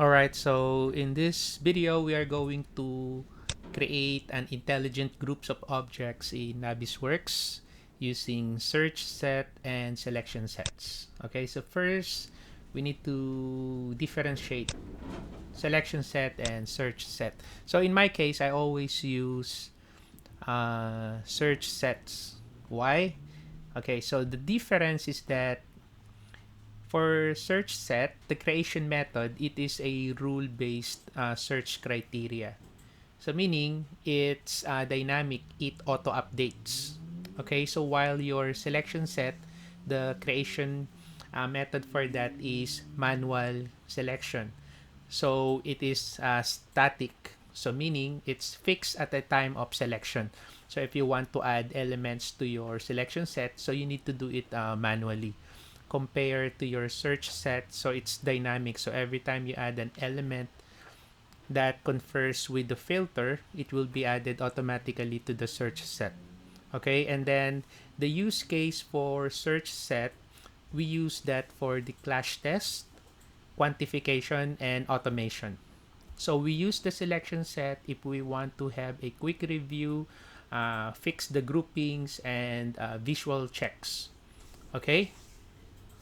Alright, so in this video, we are going to create an intelligent groups of objects in Navisworks using search set and selection sets. Okay, so first, we need to differentiate selection set and search set. So in my case, I always use search sets. Why? Okay, so the difference is that for search set, the creation method, it is a rule-based search criteria. So meaning, it's dynamic, it auto-updates. Okay, so while your selection set, the creation method for that is manual selection. So it is static. So meaning, it's fixed at the time of selection. So if you want to add elements to your selection set, so you need to do it manually compared to your search set, so it's dynamic. So every time you add an element that confers with the filter, it will be added automatically to the search set. Okay, and then the use case for search set, we use that for the clash test, quantification, and automation. So we use the selection set if we want to have a quick review, fix the groupings, and visual checks. Okay,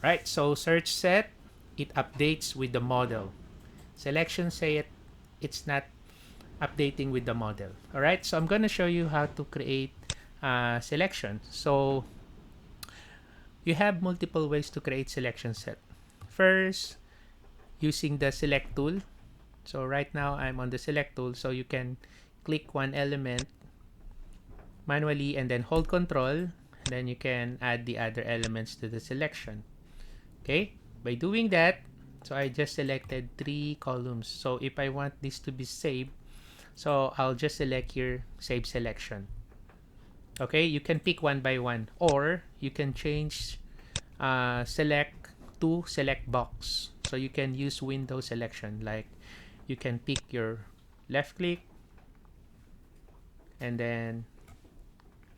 right, so search set, it updates with the model. Selection set, it's not updating with the model. All right, so I'm going to show you how to create selection. So you have multiple ways to create selection set. First, using the select tool. So right now I'm on the select tool, so you can click one element manually and then hold control, then you can add the other elements to the selection. Okay, by doing that, so I just selected 3 columns. So if I want this to be saved, so I'll just select here save selection. Okay, you can pick one by one, or you can change select to select box. So you can use window selection, like you can pick your left click and then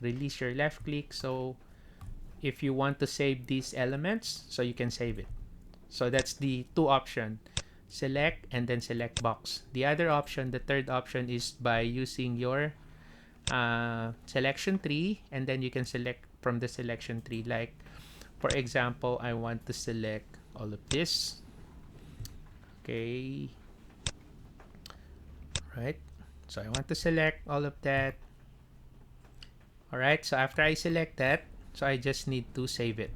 release your left click. So if you want to save these elements, so you can save it. So that's the two option, select and then select box. The other option, the third option, is by using your selection tree, and then you can select from the selection tree. Like for example, I want to select all of this. Okay, right, so I want to select all of that. All right, so after I select that, so I just need to save it.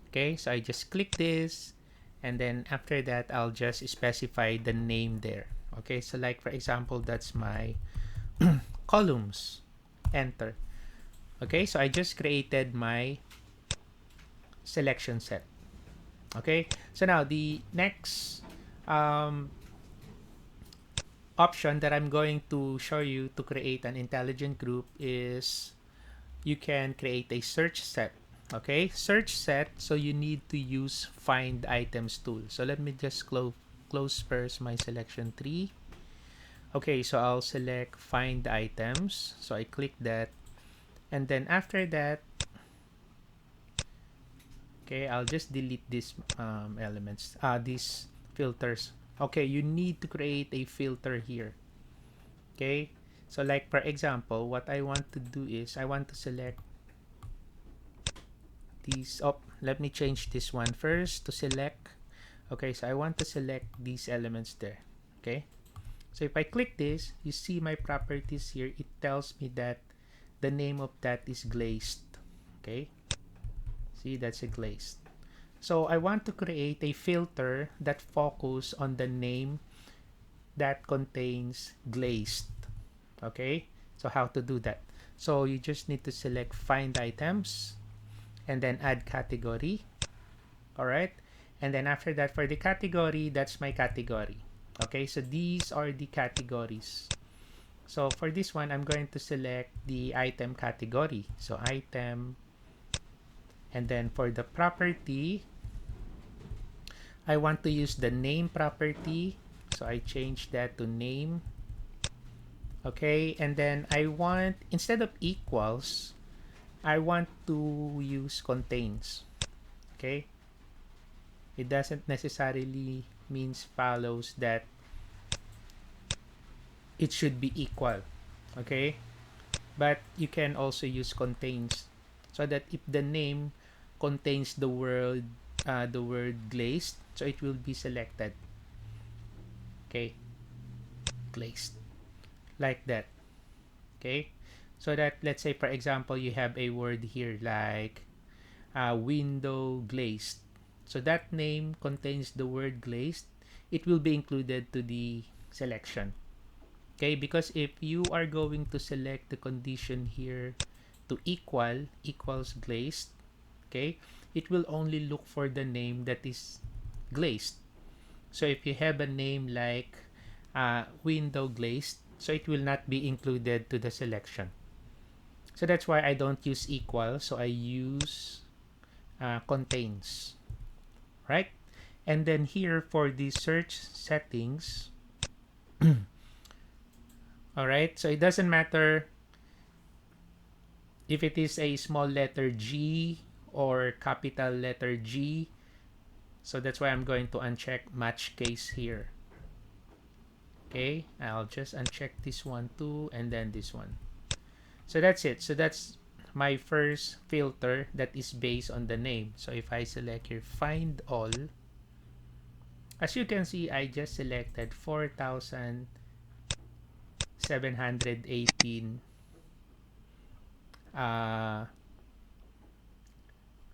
Okay, so I just click this, and then after that I'll just specify the name there. Okay, so like for example, that's my columns. Enter. Okay, so I just created my selection set. Okay, so now the next option that I'm going to show you to create an intelligent group is you can create a search set. Okay, search set, so you need to use find items tool. So let me just close first my selection tree. Okay, so I'll select find items, so I click that, and then after that, okay, I'll just delete these elements, these filters. Okay, you need to create a filter here. Okay, so like for example, what I want to do is I want to select these. Oh, let me change this one first to select. Okay, so I want to select these elements there. Okay, so if I click this, you see my properties here. It tells me that the name of that is glazed. Okay, see, that's a glazed. So I want to create a filter that focus on the name that contains glazed. Okay, so how to do that? So you just need to select find items and then add category. All right, and then after that, for the category, that's my category. Okay, so these are the categories. So for this one, I'm going to select the item category. So item, and then for the property, I want to use the name property. So I change that to name. Okay, and then I want, instead of equals, I want to use contains. Okay, it doesn't necessarily means follows that it should be equal. Okay, but you can also use contains, so that if the name contains the word glazed, so it will be selected. Okay, glazed, like that. Okay, so that, let's say for example, you have a word here like window glazed, so that name contains the word glazed, it will be included to the selection. Okay, because if you are going to select the condition here to equals glazed, okay, it will only look for the name that is glazed. So if you have a name like window glazed, so it will not be included to the selection. So that's why I don't use equal, so I use contains, right? And then here for the search settings, all right, so it doesn't matter if it is a small letter G or capital letter G. So that's why I'm going to uncheck match case here. Okay, I'll just uncheck this one too, and then this one. So that's it. So that's my first filter that is based on the name. So if I select here find all, as you can see, I just selected 4,718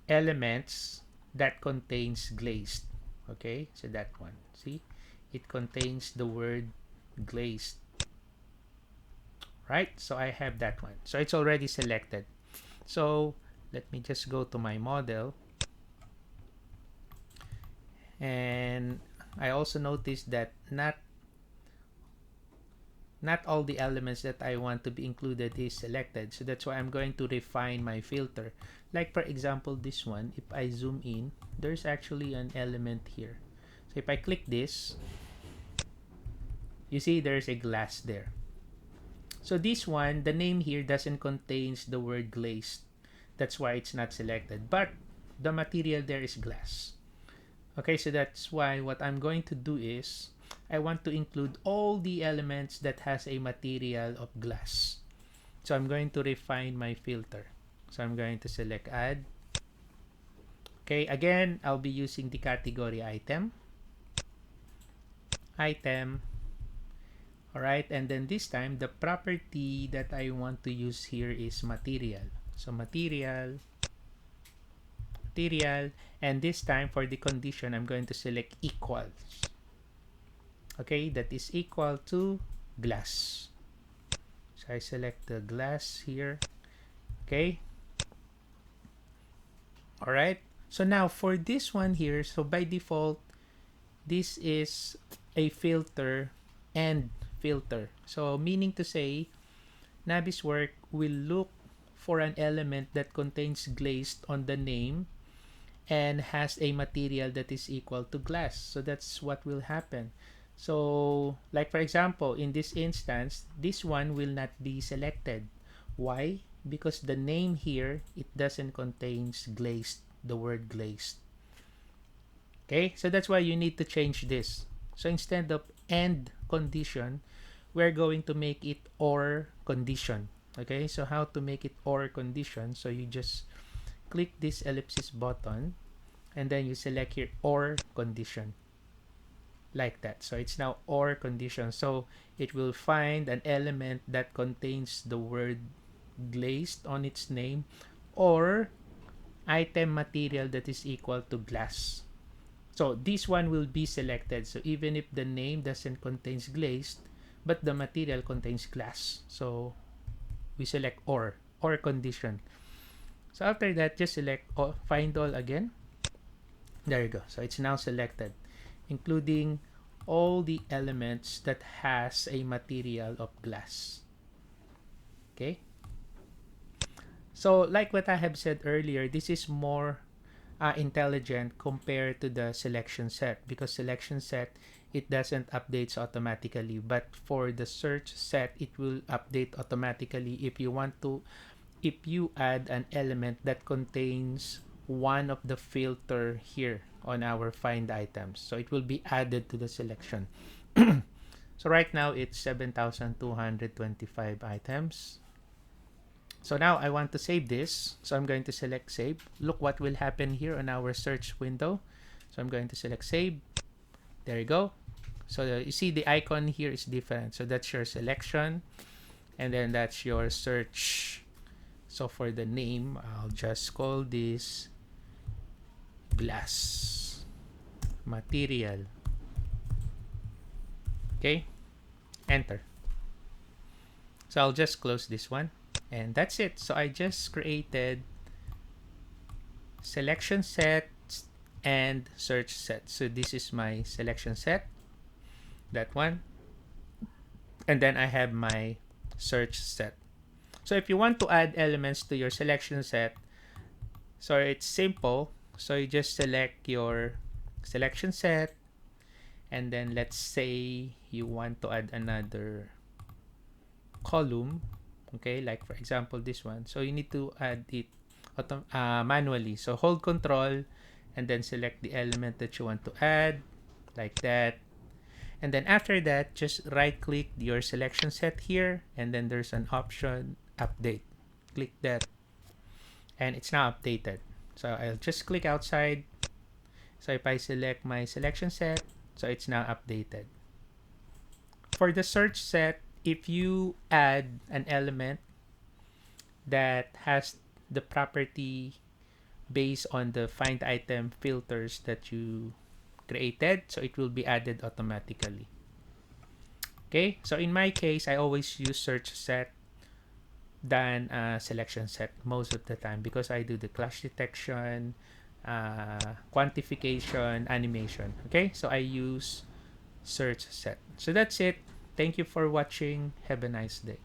elements that contains glazed. Okay, so that one, see, it contains the word glazed, right? So I have that one, so it's already selected. So let me just go to my model, and I also noticed that not all the elements that I want to be included is selected. So that's why I'm going to refine my filter. Like for example, this one, if I zoom in, there's actually an element here. So if I click this, you see there's a glass there. So this one, the name here doesn't contain the word glazed. That's why it's not selected. But the material there is glass. Okay, so that's why what I'm going to do is I want to include all the elements that has a material of glass. So I'm going to refine my filter. So I'm going to select add. Okay, again, I'll be using the category item. All right, and then this time the property that I want to use here is material. So material, and this time for the condition, I'm going to select equals. Okay, that is equal to glass. So I select the glass here. Okay. All right. So now for this one here, so by default, this is a filter and filter. So meaning to say, Navisworks will look for an element that contains glazed on the name and has a material that is equal to glass. So that's what will happen. So like for example, in this instance, this one will not be selected. Why? Because the name here, it doesn't contains glazed, the word glazed. Okay, so that's why you need to change this. So instead of and condition, we're going to make it or condition. Okay, so how to make it or condition? So you just click this ellipsis button, and then you select here or condition, like that. So it's now or condition. So it will find an element that contains the word glazed on its name or item material that is equal to glass. So this one will be selected. So even if the name doesn't contains glazed, but the material contains glass, so we select or condition. So after that, just select find all again. There you go. So it's now selected, including all the elements that has a material of glass. Okay. So like what I have said earlier, this is more intelligent compared to the selection set, because selection set, it doesn't updates automatically, but for the search set, it will update automatically if you add an element that contains one of the filter here. on our find items. So it will be added to the selection. So right now it's 7,225 items. So now I want to save this. So I'm going to select save. Look what will happen here on our search window. So I'm going to select save. There you go. So you see the icon here is different. So that's your selection. And then that's your search. So for the name, I'll just call this glass material. Okay. Enter. So I'll just close this one. And that's it. So I just created selection set and search set. So this is my selection set, that one, and then I have my search set. So if you want to add elements to your selection set, so it's simple. So you just select your selection set, and then let's say you want to add another column, okay, like for example this one. So you need to add it manually. So hold control and then select the element that you want to add, like that. And then after that, just right click your selection set here, and then there's an option update. Click that, and it's now updated. So I'll just click outside. So if I select my selection set, so it's now updated. For the search set, if you add an element that has the property based on the find item filters that you created, so it will be added automatically. Okay, so in my case, I always use search set than selection set most of the time because I do the clash detection, quantification, animation. Okay, so I use search set. So that's it. Thank you for watching. Have a nice day.